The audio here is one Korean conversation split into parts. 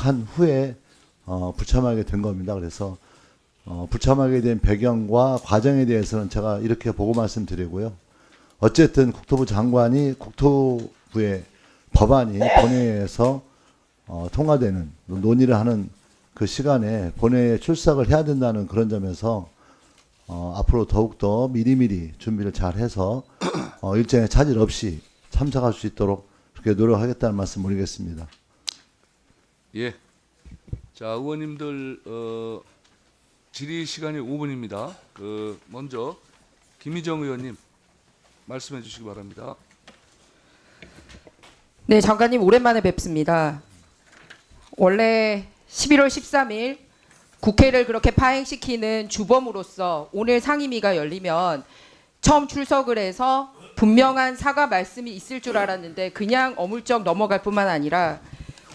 한 후에 불참하게 된 겁니다. 그래서 불참하게 된 배경과 과정에 대해서는 제가 이렇게 보고 말씀드리고요. 어쨌든 국토부 장관이 국토부의 법안이 본회의에서 통과되는 논의를 하는 그 시간에 본회의에 출석을 해야 된다는 그런 점에서 앞으로 더욱더 미리미리 준비를 잘 해서 일정에 차질 없이 참석할 수 있도록 그렇게 노력하겠다는 말씀 드리겠습니다. 예. 자, 의원님들 질의 시간이 5분입니다. 먼저 김희정 의원님 말씀해 주시기 바랍니다. 네, 장관님 오랜만에 뵙습니다. 원래 11월 13일 국회를 그렇게 파행시키는 주범으로서 오늘 상임위가 열리면 처음 출석을 해서 분명한 사과 말씀이 있을 줄 알았는데 그냥 어물쩍 넘어갈 뿐만 아니라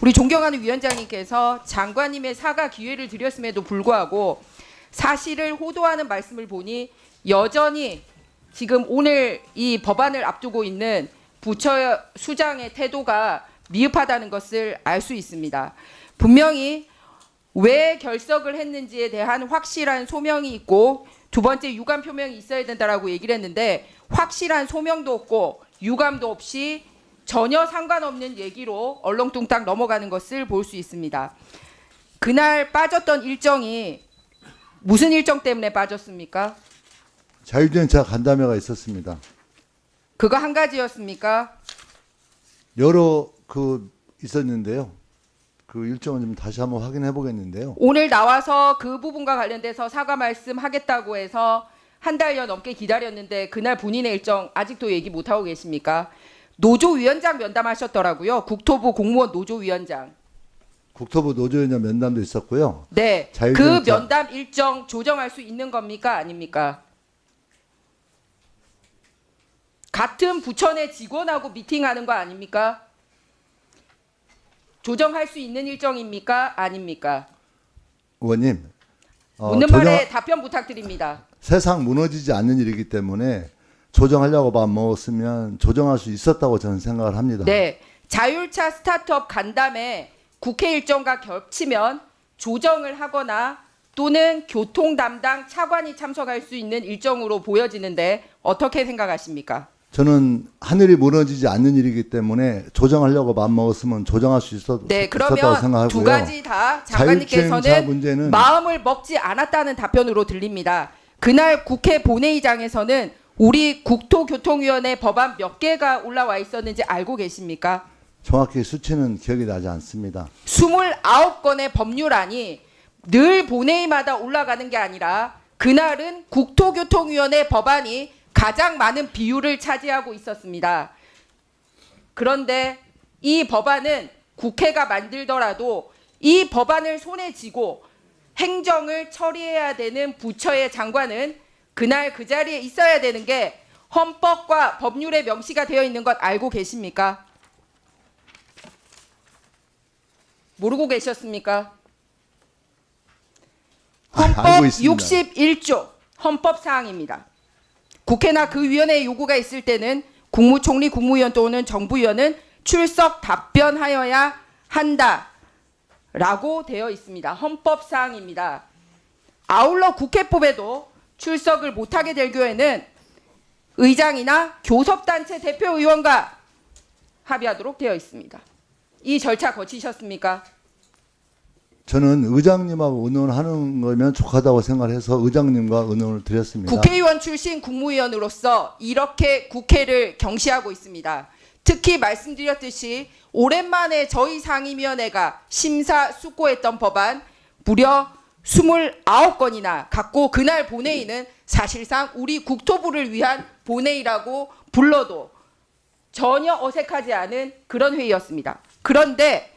우리 존경하는 위원장님께서 장관님의 사과 기회를 드렸음에도 불구하고 사실을 호도하는 말씀을 보니 여전히 지금 오늘 이 법안을 앞두고 있는 부처 수장의 태도가 미흡하다는 것을 알 수 있습니다. 분명히 왜 결석을 했는지에 대한 확실한 소명이 있고 두 번째 유감 표명이 있어야 된다라고 얘기를 했는데 확실한 소명도 없고 유감도 없이 전혀 상관없는 얘기로 얼렁뚱땅 넘어가는 것을 볼 수 있습니다. 그날 빠졌던 일정이 무슨 일정 때문에 빠졌습니까? 자율주행차 간담회가 있었습니다. 그거 한 가지였습니까? 여러 있었는데요. 그 일정은 좀 다시 한번 확인해 보겠는데요. 오늘 나와서 그 부분과 관련돼서 사과 말씀하겠다고 해서 한 달여 넘게 기다렸는데 그날 본인의 일정 아직도 얘기 못하고 계십니까? 노조위원장 면담하셨더라고요. 국토부 공무원 노조위원장. 국토부 노조위원장 면담도 있었고요. 네, 그 자율주행차- 면담 일정 조정할 수 있는 겁니까? 아닙니까? 같은 부처 내 직원하고 미팅하는 거 아닙니까? 조정할 수 있는 일정입니까? 아닙니까? 의원님, 묻는 말에 답변 부탁드립니다. 세상 무너지지 않는 일이기 때문에 조정하려고 밥 먹었으면 조정할 수 있었다고 저는 생각을 합니다. 네, 자율차 스타트업 간담회 국회 일정과 겹치면 조정을 하거나 또는 교통 담당 차관이 참석할 수 있는 일정으로 보여지는데 어떻게 생각하십니까? 저는 하늘이 무너지지 않는 일이기 때문에 조정하려고 밥 먹었으면 조정할 수 있었다고 네, 생각하고요. 그러면 두 가지 다 자율주행차 장관님께서는 문제는 마음을 먹지 않았다는 답변으로 들립니다. 그날 국회 본회의장에서는 우리 국토교통위원회 법안 몇 개가 올라와 있었는지 알고 계십니까? 정확히 수치는 기억이 나지 않습니다. 29건의 법률안이 늘 본회의마다 올라가는 게 아니라 그날은 국토교통위원회 법안이 가장 많은 비율을 차지하고 있었습니다. 그런데 이 법안은 국회가 만들더라도 이 법안을 손에 쥐고 행정을 처리해야 되는 부처의 장관은 그날 그 자리에 있어야 되는 게 헌법과 법률에 명시가 되어 있는 것 알고 계십니까? 모르고 계셨습니까? 헌법 알고 있습니다. 61조 헌법 사항입니다. 국회나 그 위원회의 요구가 있을 때는 국무총리, 국무위원 또는 정부위원은 출석 답변하여야 한다라고 되어 있습니다. 헌법 사항입니다. 아울러 국회법에도 출석을 못하게 될 경우에는 의장이나 교섭단체 대표의원과 합의하도록 되어 있습니다. 이 절차 거치셨습니까? 저는 의장님하고 의논하는 거면 족하다고 생각해서 의장님과 의논을 드렸습니다. 국회의원 출신 국무위원으로서 이렇게 국회를 경시하고 있습니다. 특히 말씀드렸듯이 오랜만에 저희 상임위원회가 심사숙고했던 법안 무려 29건이나 갖고 그날 본회의는 사실상 우리 국토부를 위한 본회의라고 불러도 전혀 어색하지 않은 그런 회의였습니다. 그런데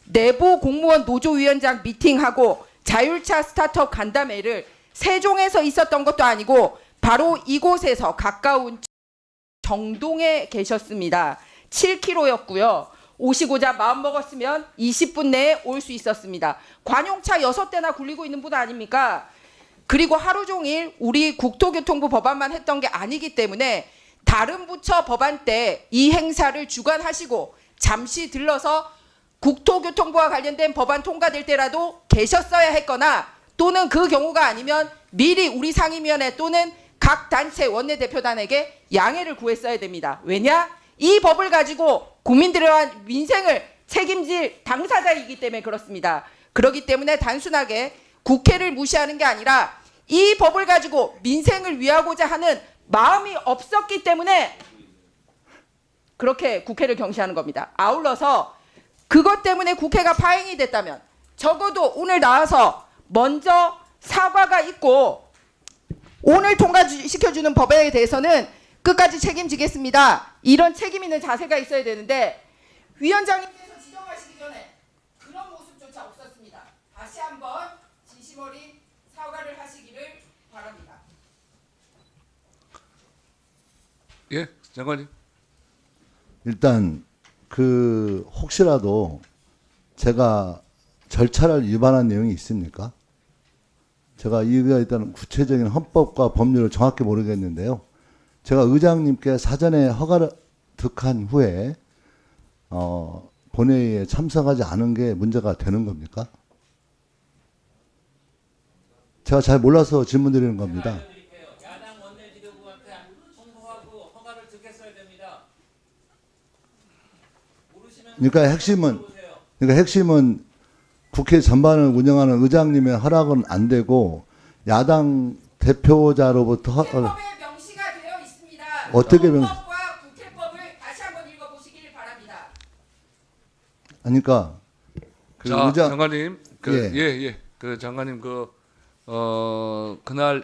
내부 공무원 노조위원장 미팅하고 자율차 스타트업 간담회를 세종에서 있었던 것도 아니고 바로 이곳에서 가까운 정동에 계셨습니다. 7km였고요. 오시고자 마음먹었으면 20분 내에 올 수 있었습니다. 관용차 6대나 굴리고 있는 분 아닙니까? 그리고 하루 종일 우리 국토교통부 법안만 했던 게 아니기 때문에 다른 부처 법안 때 이 행사를 주관하시고 잠시 들러서 국토교통부와 관련된 법안 통과될 때라도 계셨어야 했거나 또는 그 경우가 아니면 미리 우리 상임위원회 또는 각 단체 원내대표단에게 양해를 구했어야 됩니다. 왜냐? 이 법을 가지고 국민들의 민생을 책임질 당사자이기 때문에 그렇습니다. 그렇기 때문에 단순하게 국회를 무시하는 게 아니라 이 법을 가지고 민생을 위하고자 하는 마음이 없었기 때문에 그렇게 국회를 경시하는 겁니다. 아울러서 그것 때문에 국회가 파행이 됐다면 적어도 오늘 나와서 먼저 사과가 있고 오늘 통과시켜주는 법에 대해서는 끝까지 책임지겠습니다. 이런 책임 있는 자세가 있어야 되는데 위원장님께서 지정하시기 전에 그런 모습조차 없었습니다. 다시 한번 진심 어린 사과를 하시기를 바랍니다. 예, 장관님. 일단 그 혹시라도 제가 절차를 위반한 내용이 있습니까? 제가 이거 일단 구체적인 헌법과 법률을 정확히 모르겠는데요. 제가 의장님께 사전에 허가를 득한 후에 본회의에 참석하지 않은 게 문제가 되는 겁니까? 제가 잘 몰라서 질문드리는 겁니다. 야당 원내지도부한테 통보하고 허가를 득했어야 됩니다. 모르시면 그러니까 핵심은 국회 전반을 운영하는 의장님의 허락은 안 되고 야당 대표자로부터 국회법에 명시가 되어 있습니다. 어떻게 헌법과 국회법을 다시 한번 읽어보시길 바랍니다. 그러니까 그 자, 의장 장관님. 예. 그 장관님 그날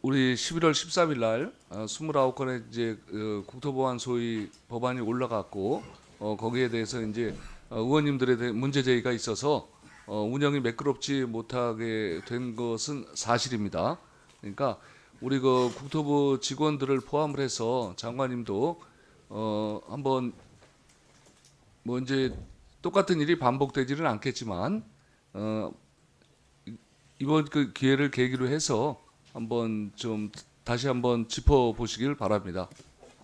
우리 11월 13일 날 29건의 이제 국토보안 소위 법안이 올라갔고 거기에 대해서 이제 의원님들에 대한 문제 제기가 있어서 운영이 매끄럽지 못하게 된 것은 사실입니다. 그러니까 우리 그 국토부 직원들을 포함을 해서 장관님도 한번 뭐 이제 똑같은 일이 반복되지는 않겠지만 이번 그 기회를 계기로 해서 한번 좀 다시 한번 짚어 보시길 바랍니다.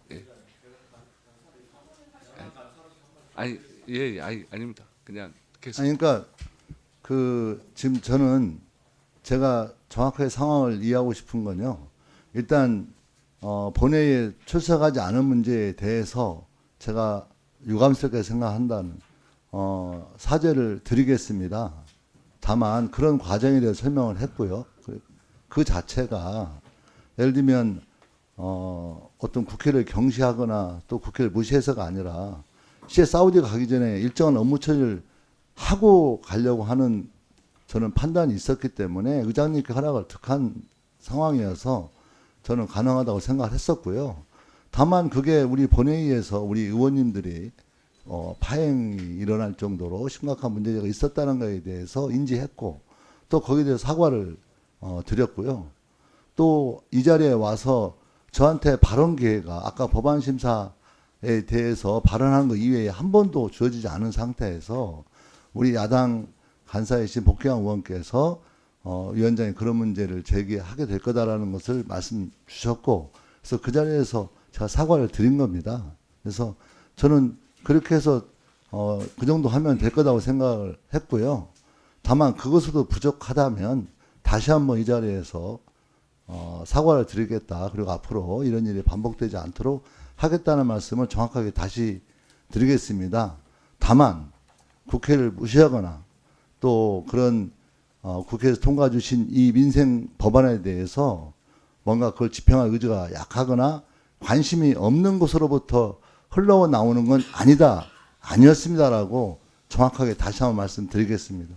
예. 아닙니다. 그냥 계속. 그러니까 그 지금 저는 제가 정확하게 상황을 이해하고 싶은 건요. 일단 본회의에 출석하지 않은 문제에 대해서 제가 유감스럽게 생각한다는 사죄를 드리겠습니다. 다만 그런 과정에 대해 설명을 했고요. 그 자체가 예를 들면 어떤 국회를 경시하거나 또 국회를 무시해서가 아니라 시에 사우디 가기 전에 일정한 업무 처리를 하고 가려고 하는 저는 판단이 있었기 때문에 의장님께 허락을 득한 상황이어서 저는 가능하다고 생각을 했었고요. 다만 그게 우리 본회의에서 우리 의원님들이 파행이 일어날 정도로 심각한 문제가 있었다는 것에 대해서 인지했고 또 거기에 대해서 사과를 드렸고요. 또 이 자리에 와서 저한테 발언 기회가 아까 법안 심사에 대해서 발언한 것 이외에 한 번도 주어지지 않은 상태에서 우리 야당 간사이신 복귀한 의원께서 위원장이 그런 문제를 제기하게 될 거다라는 것을 말씀 주셨고 그래서 그 자리에서 제가 사과를 드린 겁니다. 그래서 저는 그렇게 해서 그 정도 하면 될 거다고 생각을 했고요. 다만 그것으로도 부족하다면 다시 한번 이 자리에서 사과를 드리겠다. 그리고 앞으로 이런 일이 반복되지 않도록 하겠다는 말씀을 정확하게 다시 드리겠습니다. 다만 국회를 무시하거나 또 그런 국회에서 통과 주신 이 민생 법안에 대해서 뭔가 그걸 집행할 의지가 약하거나 관심이 없는 곳으로부터 흘러나오는 건 아니었습니다라고 정확하게 다시 한번 말씀드리겠습니다.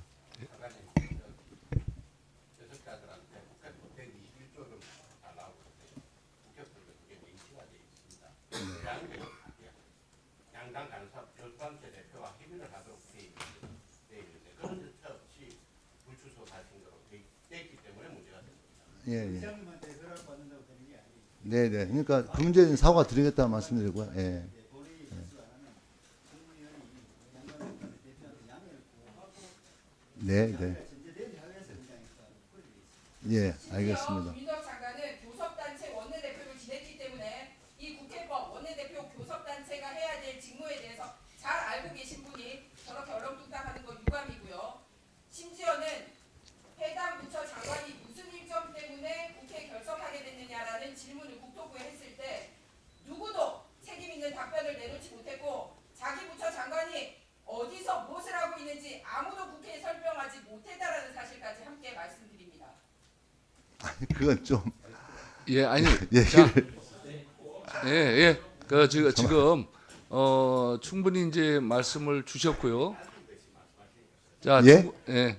양당 간사 교수단체 대표와 협의를 하도록 돼 있는데 그런 절차 없이 불출석 하신 거로 돼 있기 때문에 문제가 됩니다. 예. 의장님한테 허락 받는다고 되는 게 아니에요. 네네. 그러니까 그 문제는 사과 드리겠다는 말씀드리고요. 예. 본회의 실수하는 국무위원이 양반한테 대표한테 양해를 구하고 네, 네. 전제대리 하에서 의장이니까 그렇게 돼 있어요. 예, 알겠습니다. 민덕 장관은 교섭단체 원내대표를 지냈기 때문에 이 국회법 원내대표 교섭단체가 해야 될 직무에 대해서 잘 알고 계신 분이 저렇게 얼렁뚱 그건 좀 예, 아니, 예, 자, 예. 지금 충분히 이제 말씀을 주셨고요. 자, 예? 예.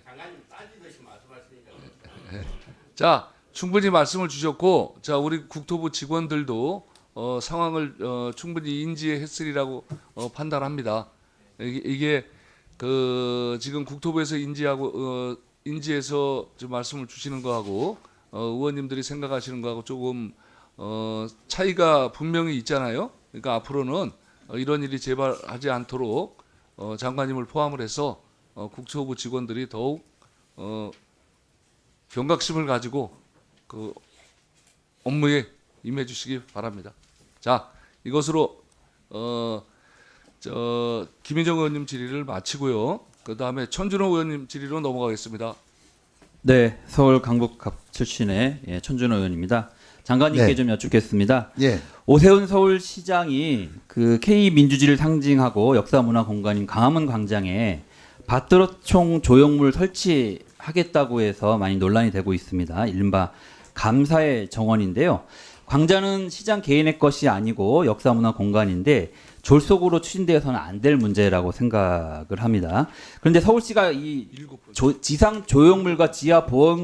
자, 충분히 말씀을 주셨고, 자, 우리 국토부 직원들도 상황을 충분히 인지했으리라고 판단합니다. 이게 그 지금 국토부에서 인지해서 지금 말씀을 주시는 거하고 의원님들이 생각하시는 거하고 조금 차이가 분명히 있잖아요. 그러니까 앞으로는 이런 일이 재발하지 않도록 장관님을 포함을 해서 국토부 직원들이 더욱 경각심을 가지고 그 업무에 임해 주시기 바랍니다. 자, 이것으로 김인정 의원님 질의를 마치고요. 그 다음에 천준호 의원님 질의로 넘어가겠습니다. 네, 서울 강북갑 출신의 천준호 의원입니다. 장관님께 네. 좀 여쭙겠습니다. 예. 오세훈 서울시장이 그 K 민주주의를 상징하고 역사문화 공간인 광화문 광장에 밭드로총 조형물 설치하겠다고 해서 많이 논란이 되고 있습니다. 이른바 감사의 정원인데요. 광장은 시장 개인의 것이 아니고 역사문화 공간인데 졸속으로 추진되어서는 안 될 문제라고 생각을 합니다. 그런데 서울시가 이 지상 조형물과 지하 보험